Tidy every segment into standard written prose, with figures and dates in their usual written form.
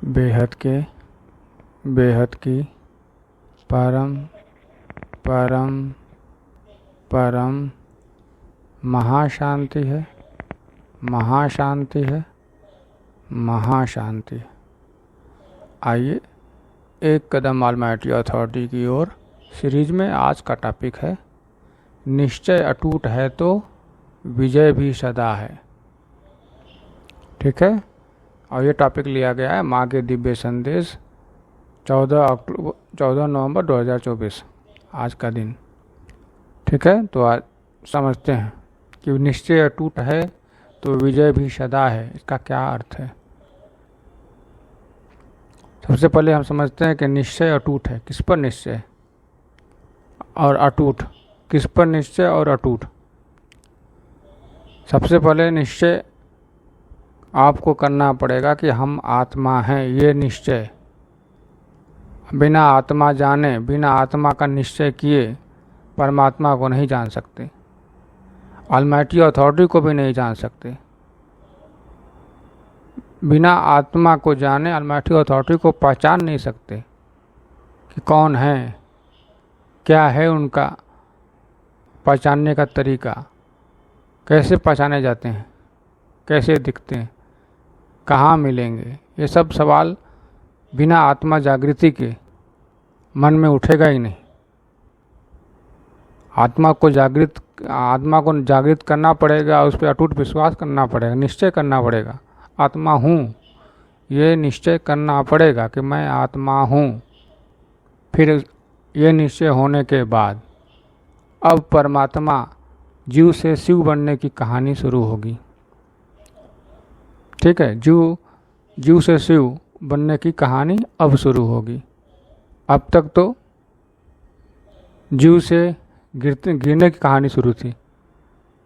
बेहद के, बेहद की, परम परम परम महाशांति है, महाशांति है, महाशांति। आइए एक कदम ऑलमाइटी अथॉरिटी की ओर। सीरीज में आज का टॉपिक है निश्चय अटूट है तो विजय भी सदा है। ठीक है, और ये टॉपिक लिया गया है माँ के दिव्य संदेश 14 नवंबर 2024 आज का दिन। ठीक है, तो आज समझते हैं कि निश्चय अटूट है तो विजय भी सदा है, इसका क्या अर्थ है। सबसे पहले हम समझते हैं कि निश्चय अटूट है, किस पर निश्चय और अटूट, किस पर निश्चय और अटूट। सबसे पहले निश्चय आपको करना पड़ेगा कि हम आत्मा हैं, ये निश्चय। बिना आत्मा जाने, बिना आत्मा का निश्चय किए परमात्मा को नहीं जान सकते, ऑलमाइटी अथॉरिटी को भी नहीं जान सकते। बिना आत्मा को जाने ऑलमाइटी अथॉरिटी को पहचान नहीं सकते कि कौन है, क्या है उनका पहचानने का तरीका, कैसे पहचाने जाते हैं, कैसे दिखते हैं, कहाँ मिलेंगे। ये सब सवाल बिना आत्मा जागृति के मन में उठेगा ही नहीं। आत्मा को जागृत करना पड़ेगा, उस पर अटूट विश्वास करना पड़ेगा, निश्चय करना पड़ेगा। आत्मा हूँ, ये निश्चय करना पड़ेगा कि मैं आत्मा हूँ। फिर ये निश्चय होने के बाद अब परमात्मा जीव से शिव बनने की कहानी शुरू होगी। ठीक है, जीव से शिव बनने की कहानी अब शुरू होगी। अब तक तो जीव से गिरने की कहानी शुरू थी।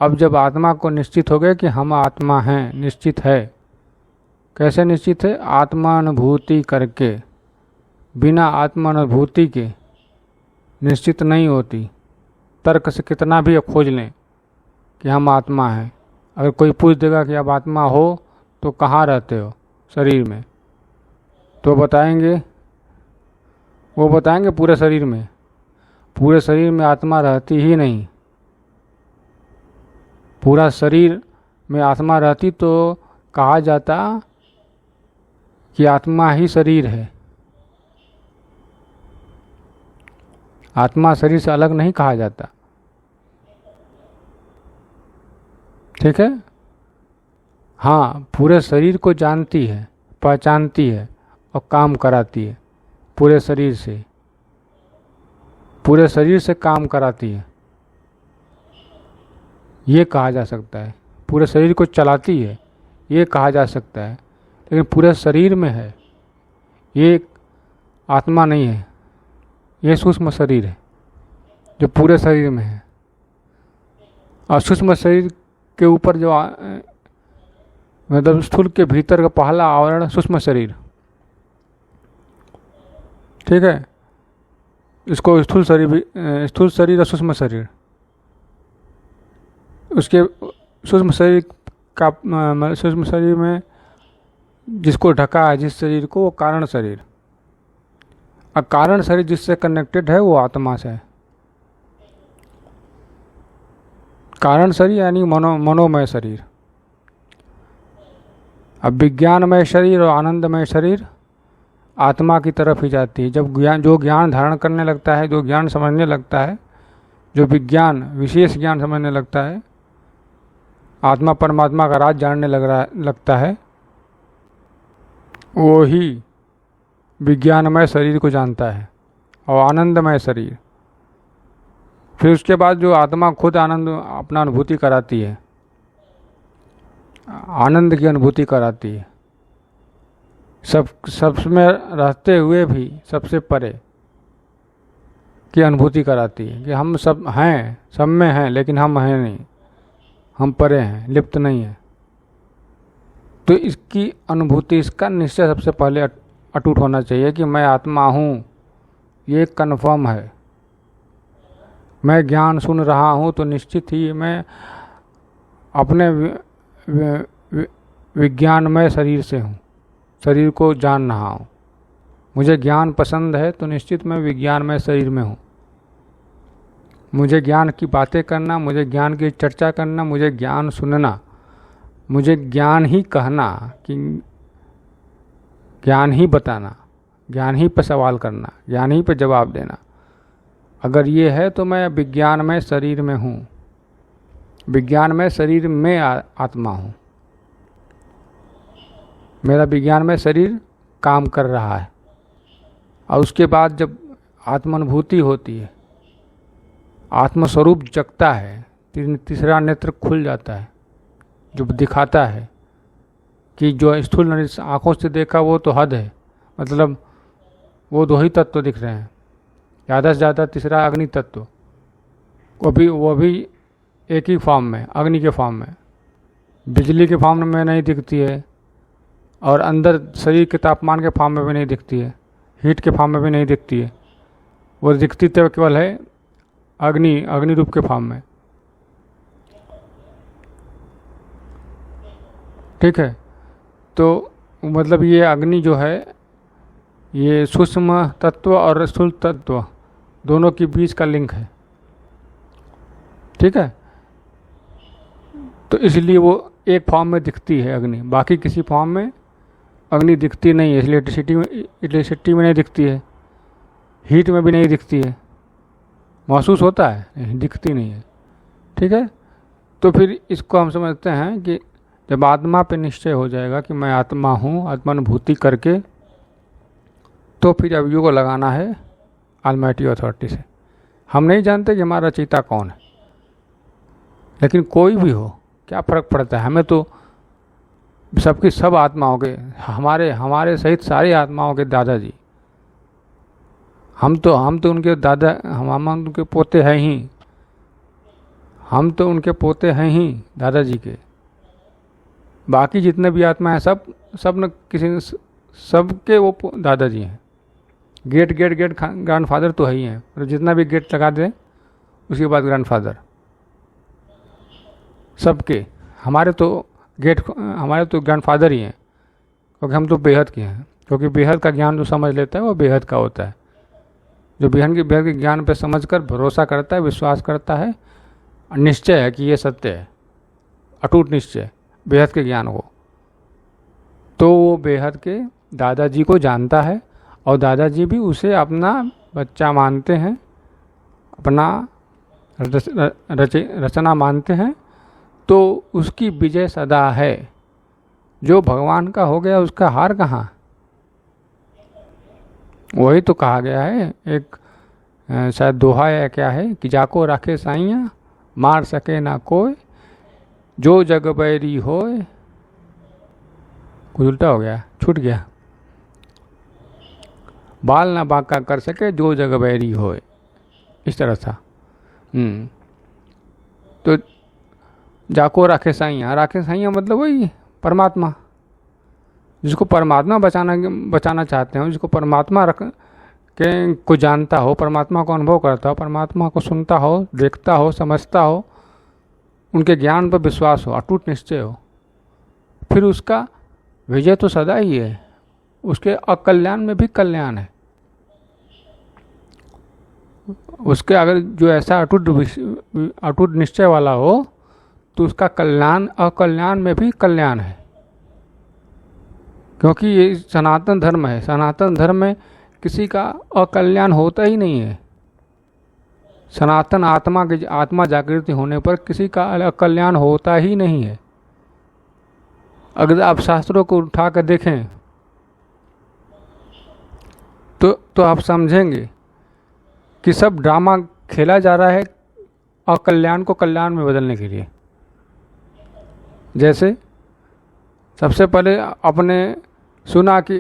अब जब आत्मा को निश्चित हो गया कि हम आत्मा हैं, निश्चित है। कैसे निश्चित है? आत्मानुभूति करके। बिना आत्मानुभूति के निश्चित नहीं होती। तर्क से कितना भी खोज लें कि हम आत्मा हैं, अगर कोई पूछ देगा कि आप आत्मा हो तो कहाँ रहते हो, शरीर में, तो वो बताएंगे पूरे शरीर में। पूरे शरीर में आत्मा रहती ही नहीं। पूरा शरीर में आत्मा रहती तो कहा जाता कि आत्मा ही शरीर है। आत्मा शरीर से अलग नहीं कहा जाता। ठीक है, हाँ, पूरे शरीर को जानती है, पहचानती है और काम कराती है। पूरे शरीर से काम कराती है, ये कहा जा सकता है। पूरे शरीर को चलाती है, ये कहा जा सकता है। लेकिन पूरे शरीर में है, ये आत्मा नहीं है, ये सूक्ष्म शरीर है जो पूरे शरीर में है। और सूक्ष्म शरीर के ऊपर जो मतलब स्थूल के भीतर का पहला आवरण सूक्ष्म शरीर। ठीक है, इसको स्थूल शरीर और सूक्ष्म शरीर। उसके सूक्ष्म शरीर में जिसको ढका है, जिस शरीर को, वो कारण शरीर। और कारण शरीर जिससे कनेक्टेड है वो आत्मा से है। कारण शरीर यानी मनोमय शरीर। अब विज्ञानमय शरीर और आनंदमय शरीर आत्मा की तरफ ही जाती है। जब जो ज्ञान धारण करने लगता है, जो ज्ञान समझने लगता है, जो विज्ञान विशेष ज्ञान समझने लगता है, आत्मा परमात्मा का राज जानने लगता है, वो ही विज्ञानमय शरीर को जानता है और आनंदमय शरीर। फिर उसके बाद जो आत्मा खुद आनंद अपना अनुभूति कराती है, आनंद की अनुभूति कराती है, सब में रहते हुए भी सबसे परे की अनुभूति कराती है कि हम सब हैं, सब में हैं, लेकिन हम हैं नहीं, हम परे हैं, लिप्त नहीं है। तो इसकी अनुभूति, इसका निश्चय सबसे पहले अटूट होना चाहिए कि मैं आत्मा हूँ, ये कन्फर्म है। मैं ज्ञान सुन रहा हूँ तो निश्चित ही मैं अपने विज्ञानमय शरीर से हूँ, शरीर को जान रहा हूँ। मुझे ज्ञान पसंद है तो निश्चित मैं विज्ञानमय शरीर में हूँ। मुझे ज्ञान की बातें करना, मुझे ज्ञान की चर्चा करना, मुझे ज्ञान सुनना, मुझे ज्ञान ही कहना, कि ज्ञान ही बताना, ज्ञान ही पर सवाल करना, ज्ञान ही पर जवाब देना, अगर ये है तो मैं विज्ञानमय शरीर में हूँ, विज्ञानमय शरीर में आत्मा हूँ। मेरा विज्ञानमय शरीर काम कर रहा है। और उसके बाद जब आत्मानुभूति होती है, आत्मस्वरूप जगता है, तीसरा नेत्र खुल जाता है, जो दिखाता है कि जो स्थूल आँखों से देखा वो तो हद है, मतलब वो दो ही तत्व दिख रहे हैं, ज़्यादा से ज़्यादा तीसरा अग्नि तत्व, वो भी एक ही फॉर्म में, अग्नि के फॉर्म में, बिजली के फॉर्म में नहीं दिखती है, और अंदर शरीर के तापमान के फॉर्म में भी नहीं दिखती है, हीट के फॉर्म में भी नहीं दिखती है। वो दिखती तो केवल है अग्नि रूप के फॉर्म में। ठीक है, तो मतलब ये अग्नि जो है, ये सूक्ष्म तत्व और स्थूल तत्व दोनों के बीच का लिंक है। ठीक है, तो इसलिए वो एक फॉर्म में दिखती है अग्नि, बाकी किसी फॉर्म में अग्नि दिखती नहीं है। इसलिए इलेक्ट्रिसिटी में नहीं दिखती है, हीट में भी नहीं दिखती है, महसूस होता है, नहीं दिखती नहीं है। ठीक है, तो फिर इसको हम समझते हैं कि जब आत्मा पे निश्चय हो जाएगा कि मैं आत्मा हूँ, आत्मानुभूति करके, तो फिर अब युग लगाना है ऑलमाइटी अथॉरिटी से। हम नहीं जानते कि हमारा रचयिता कौन है, लेकिन कोई भी हो क्या फ़र्क पड़ता है, हमें तो सबकी सब आत्माओं के, हमारे सहित सारी आत्माओं के दादाजी, हम तो उनके दादा, हम उनके पोते हैं ही, हम तो उनके पोते हैं ही दादाजी के। बाकी जितने भी आत्मा हैं सब न किसी सबके वो दादाजी हैं। गेट ग्रैंडफादर तो है ही हैं, और जितना भी गेट लगा दें उसके बाद ग्रैंडफादर सबके। हमारे तो ग्रैंडफादर ही हैं, क्योंकि हम तो बेहद के हैं। क्योंकि बेहद का ज्ञान जो समझ लेता है वो बेहद का होता है। जो बेहद के ज्ञान पे समझकर भरोसा करता है, विश्वास करता है, निश्चय है कि ये सत्य है, अटूट निश्चय बेहद के ज्ञान को, तो वो बेहद के दादाजी को जानता है, और दादाजी भी उसे अपना बच्चा मानते हैं, अपना रचना मानते हैं। तो उसकी विजय सदा है। जो भगवान का हो गया उसका हार कहाँ? वही तो कहा गया है, एक शायद दोहा या क्या है कि जाको राखे साइया मार सके ना कोई, जो जग बैरी होए। कुछ उल्टा हो गया, छूट गया। बाल ना बांका कर सके जो जग बैरी होए, इस तरह था। तो जाको राखे साइया मतलब वही परमात्मा, जिसको परमात्मा बचाना चाहते हो, जिसको परमात्मा के को जानता हो, परमात्मा को अनुभव करता हो, परमात्मा को सुनता हो, देखता हो, समझता हो, उनके ज्ञान पर विश्वास हो, अटूट निश्चय हो, फिर उसका विजय तो सदा ही है। उसके अकल्याण में भी कल्याण है। उसके अगर जो ऐसा अटूट निश्चय वाला हो तो उसका कल्याण अकल्याण में भी कल्याण है। क्योंकि ये सनातन धर्म है। सनातन धर्म में किसी का अकल्याण होता ही नहीं है। सनातन आत्मा जागृति होने पर किसी का अकल्याण होता ही नहीं है। अगर आप शास्त्रों को उठा कर देखें तो आप समझेंगे कि सब ड्रामा खेला जा रहा है अकल्याण को कल्याण में बदलने के लिए। जैसे सबसे पहले आपने सुना कि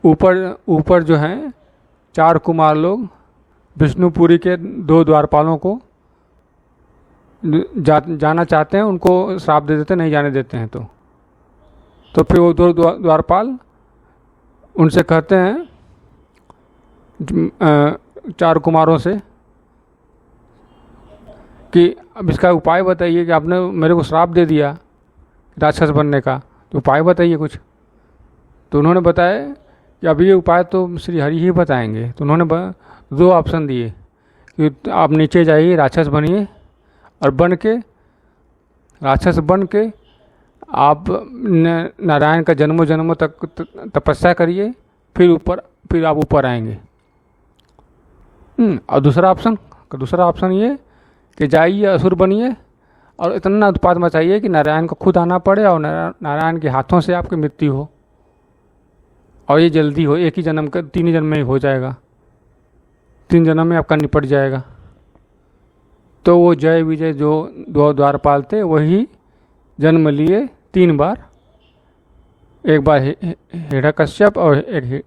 ऊपर जो हैं 4 कुमार लोग विष्णुपुरी के 2 द्वारपालों को जाना चाहते हैं, उनको श्राप दे देते, नहीं जाने देते हैं। तो फिर वो 2 द्वारपाल उनसे कहते हैं 4 कुमारों से कि अब इसका उपाय बताइए कि आपने मेरे को श्राप दे दिया राक्षस बनने का, तो उपाय बताइए कुछ। तो उन्होंने बताया कि अब ये उपाय तो श्री हरि ही बताएंगे। तो उन्होंने दो ऑप्शन दिए कि आप नीचे जाइए, राक्षस बनिए, और बन के राक्षस बन के आप नारायण का जन्मों जन्मों तक तपस्या करिए, फिर आप ऊपर आएंगे। और दूसरा ऑप्शन ये कि जाइए असुर बनिए और इतना उत्पात मचाइए कि नारायण को खुद आना पड़े और नारायण के हाथों से आपकी मृत्यु हो, और ये जल्दी हो, एक ही जन्म का 3 ही जन्म में ही हो जाएगा, 3 जन्म में आपका निपट जाएगा। तो वो जय विजय जो 2 द्वारपाल थे वही जन्म लिए 3 बार, एक बार हिरण्यकश्यप और एक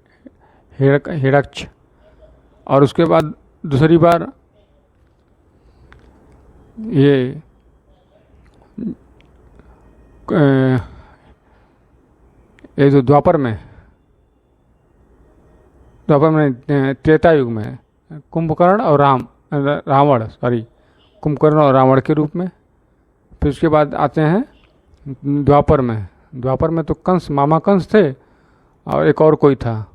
हिरण्यक्ष, और उसके बाद दूसरी बार ये जो द्वापर में त्रेता युग में कुंभकर्ण और कुंभकर्ण और रावण के रूप में। फिर उसके बाद आते हैं द्वापर में तो कंस, मामा कंस थे, और एक और कोई था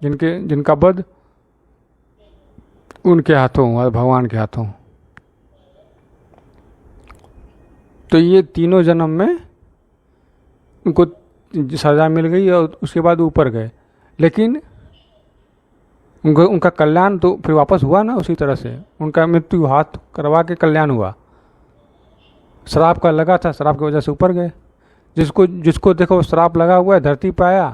जिनका वध उनके हाथों हुआ, भगवान के हाथों। तो ये तीनों जन्म में उनको सजा मिल गई और उसके बाद ऊपर गए, लेकिन उनका कल्याण तो फिर वापस हुआ ना, उसी तरह से उनका मृत्यु हाथ करवा के कल्याण हुआ। श्राप का लगा था, श्राप की वजह से ऊपर गए। जिसको देखो श्राप लगा हुआ है, धरती पे आया,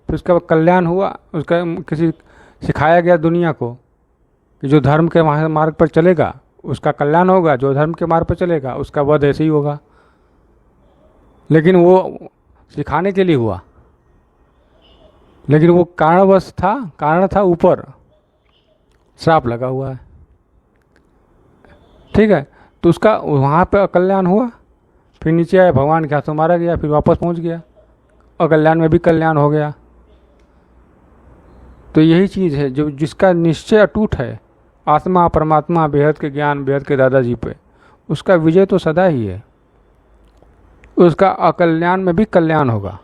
फिर उसका कल्याण हुआ, उसका किसी सिखाया गया दुनिया को कि जो धर्म के मार्ग पर चलेगा उसका कल्याण होगा, जो धर्म के मार्ग पर चलेगा उसका वध ऐसे ही होगा। लेकिन वो सिखाने के लिए हुआ, लेकिन वो कारण था ऊपर, श्राप लगा हुआ है, ठीक है। तो उसका वहाँ पे कल्याण हुआ, फिर नीचे आया, भगवान के हाथों मारा गया, फिर वापस पहुँच गया, और कल्याण में भी कल्याण हो गया। तो यही चीज़ है, जो जिसका निश्चय अटूट है, आत्मा परमात्मा बेहद के ज्ञान, बेहद के दादाजी पे, उसका विजय तो सदा ही है, उसका अकल्याण में भी कल्याण होगा।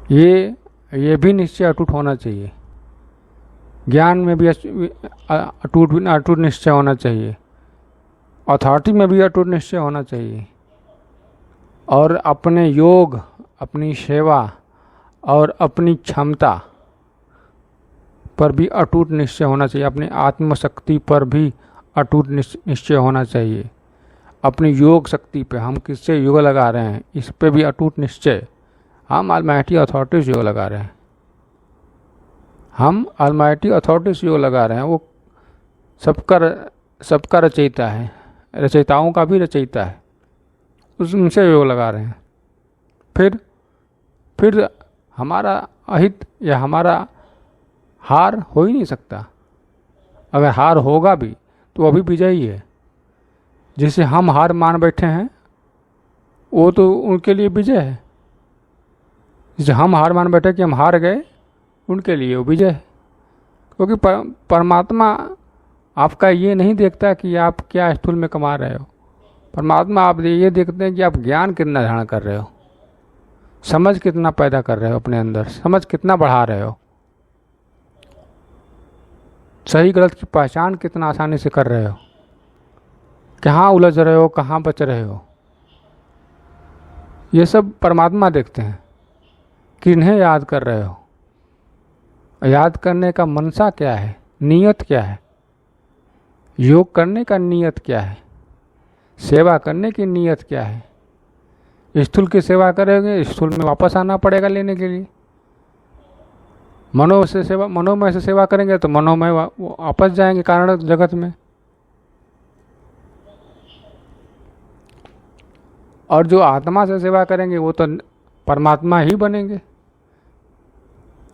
ये भी निश्चय अटूट होना चाहिए, ज्ञान में भी अटूट निश्चय होना चाहिए, अथॉरिटी में भी अटूट निश्चय होना चाहिए, और अपने योग, अपनी सेवा और अपनी क्षमता पर भी अटूट निश्चय होना चाहिए, अपनी आत्मशक्ति पर भी अटूट निश्चय होना चाहिए, अपनी योग शक्ति पे, हम किससे योग लगा रहे हैं इस पे भी अटूट निश्चय। हम ऑलमाइटी अथॉरिटी से योग लगा रहे हैं, हम ऑलमाइटी अथॉरिटी से योग लगा रहे हैं। वो सबका रचयिता है, रचयिताओं का भी रचयिता है, उनसे योग लगा रहे हैं। फिर हमारा अहित या हमारा हार हो ही नहीं सकता। अगर हार होगा भी तो वो भी विजयी है। जिसे हम हार मान बैठे हैं वो तो उनके लिए विजय है, जिसे हम हार मान बैठे कि हम हार गए, उनके लिए वो विजय है। क्योंकि परमात्मा आपका ये नहीं देखता कि आप क्या स्थूल में कमा रहे हो, परमात्मा आप ये देखते हैं कि आप ज्ञान कितना धारण कर रहे हो, समझ कितना पैदा कर रहे हो अपने अंदर, समझ कितना बढ़ा रहे हो, सही गलत की पहचान कितना आसानी से कर रहे हो, कहाँ उलझ रहे हो, कहाँ बच रहे हो। ये सब परमात्मा देखते हैं। किन्हें याद कर रहे हो, याद करने का मनसा क्या है, नियत क्या है, योग करने का नियत क्या है, सेवा करने की नियत क्या है। स्थूल की सेवा करेंगे, स्थूल में वापस आना पड़ेगा लेने के लिए। मनोमय से सेवा करेंगे तो मनोमय वापस जाएंगे कारण जगत में। और जो आत्मा से सेवा करेंगे वो तो परमात्मा ही बनेंगे।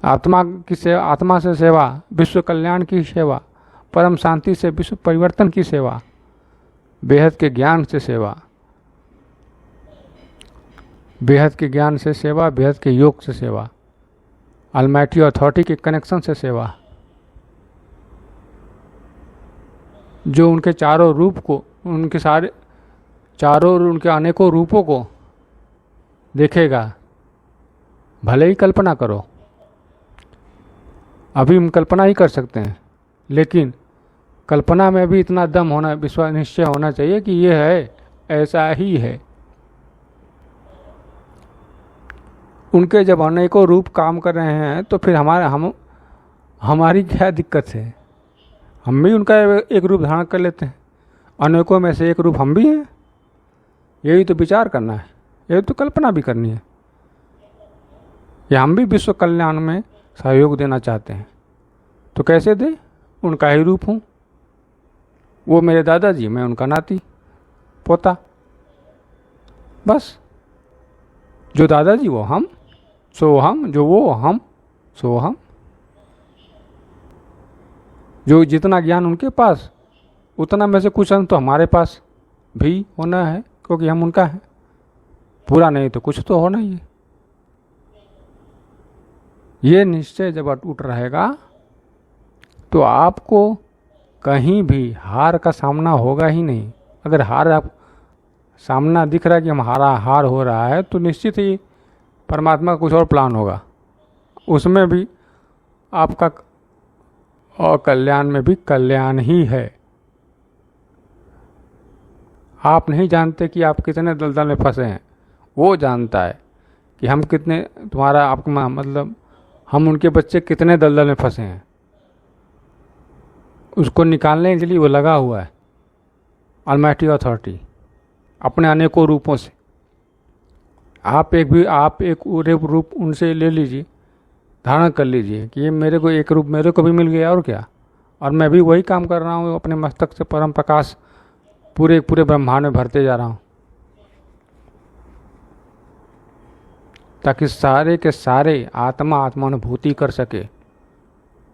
आत्मा से सेवा, विश्व कल्याण की सेवा, परम शांति से विश्व परिवर्तन की सेवा, बेहद के ज्ञान से सेवा, बेहद के ज्ञान से सेवा, बेहद के योग से सेवा, ऑलमाइटी अथॉरिटी के कनेक्शन से सेवा, जो उनके चारों रूप को, उनके अनेकों रूपों को देखेगा, भले ही कल्पना करो। अभी हम कल्पना ही कर सकते हैं, लेकिन कल्पना में भी इतना दम होना, विश्वास, निश्चय होना चाहिए कि ये है, ऐसा ही है। उनके जब अनेकों रूप काम कर रहे हैं तो फिर हमारी क्या दिक्कत है? हम भी उनका एक रूप धारण कर लेते हैं, अनेकों में से एक रूप हम भी हैं। यही तो विचार करना है, यही तो कल्पना भी करनी है कि हम भी विश्व कल्याण में सहयोग देना चाहते हैं। तो कैसे दे? उनका ही रूप हूँ। वो मेरे दादाजी, मैं उनका नाती पोता। बस, जो दादाजी वो हम, सो हम, जो वो हम, सो हम। जो जितना ज्ञान उनके पास, उतना में से कुछ अंश तो हमारे पास भी होना है, क्योंकि हम उनका है। पूरा नहीं तो कुछ तो होना ही है। ये निश्चय जब अटूट रहेगा तो आपको कहीं भी हार का सामना होगा ही नहीं। अगर हार आप सामना दिख रहा है कि हमारा हार हो रहा है, तो निश्चित ही परमात्मा का कुछ और प्लान होगा। उसमें भी आपका और कल्याण में भी कल्याण ही है। आप नहीं जानते कि आप कितने दलदल में फंसे हैं, वो जानता है कि हम कितने, तुम्हारा आपका मतलब हम उनके बच्चे कितने दलदल में फंसे हैं। उसको निकालने के लिए वो लगा हुआ है, ऑलमाइटी अथॉरिटी, अपने अनेकों रूपों से। आप एक रूप उनसे ले लीजिए, धारण कर लीजिए कि ये मेरे को एक रूप मेरे को भी मिल गया, और क्या। और मैं भी वही काम कर रहा हूँ, अपने मस्तक से परम प्रकाश पूरे ब्रह्मांड में भरते जा रहा हूँ, ताकि सारे के सारे आत्मानुभूति कर सके।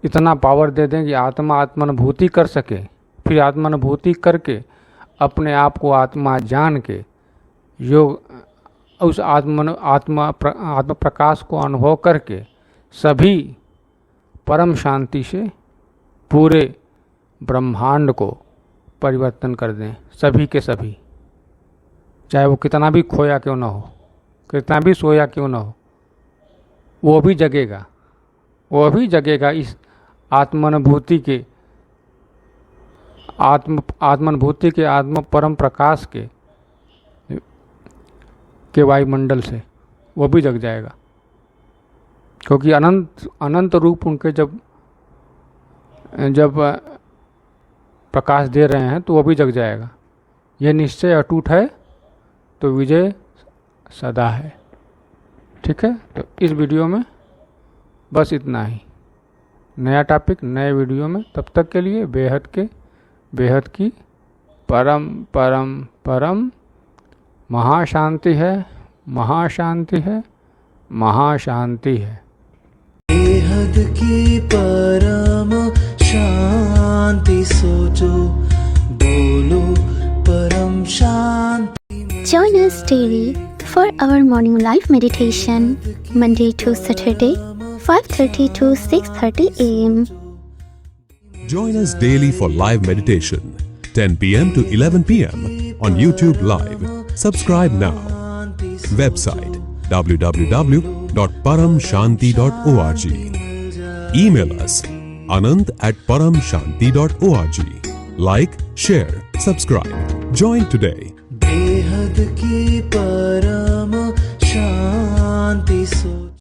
इतना पावर दे दें कि आत्मानुभूति कर सके। फिर आत्मानुभूति करके अपने आप को आत्मा जान के योग उस आत्मा प्रकाश को अनुभव करके सभी परम शांति से पूरे ब्रह्मांड को परिवर्तन कर दें, सभी के सभी। चाहे वो कितना भी खोया क्यों ना हो, कितना भी सोया क्यों ना हो, वो भी जगेगा, वो भी जगेगा इस आत्मानुभूति के आत्म परम प्रकाश के वायुमंडल से, वो भी जग जाएगा। क्योंकि अनंत रूप उनके जब प्रकाश दे रहे हैं तो वो भी जग जाएगा। ये निश्चय अटूट है तो विजय सदा है। ठीक है, तो इस वीडियो में बस इतना ही। नया टॉपिक नए वीडियो में, तब तक के लिए बेहद की परम परम परम महाशांति है, महाशांति है, महाशांति है। बेहद की परम शांति सोचो, बोलो परम शांति। Join us daily for our morning live meditation, Monday to Saturday, 5:30 to 6:30 a.m. Join us daily for live meditation, 10 p.m. to 11 p.m. on YouTube Live. Subscribe now. Website www.paramshanti.org. Email us anant@paramshanti.org. Like, share, subscribe. Join today. बेहद की परम शांति सोचो।